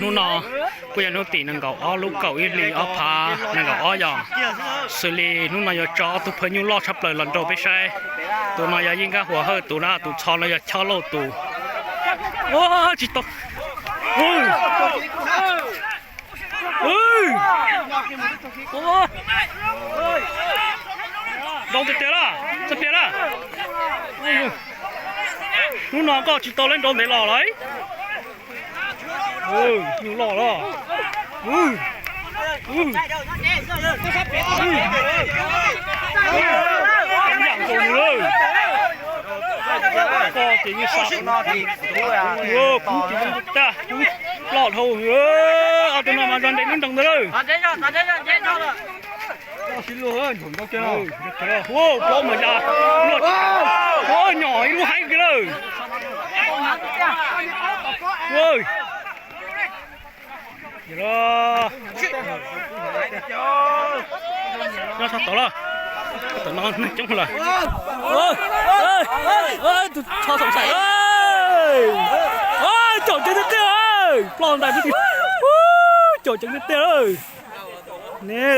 นู่นนอกูยังนู่นตีนั่งเก่าอ้อลูกเก่าอีลีอ้อพานั่งเก่าอ้อยองสุลีนู่นนอยจอตุเพยุลอชับเลยหลังโตไปใช้ตัวนอยยิงก็หัวเฮตัวหน้าตัวชอนเลยชอโลตัวโอ้จิตตกเฮ้ยเฮ้ยโอ้ลงจะเตะละจะเตะละนู่นนอก็จิตตเล่นโดนเตะหล่อเลยnhiều lò đó nhận cùng rồi co chỉ như sạc ta lọt hồ ở trên mà dần đến đến tầng rồi xin lỗi hơn chúng tôi chơi có mà ra có nhỏ nó hay cái rồi rồi nó sao tổ rồi tổ non này chống rồi ơi cho sòng sải ơi trộn chân tiếp ơi plon này mới trộn chân tiếp ơi nè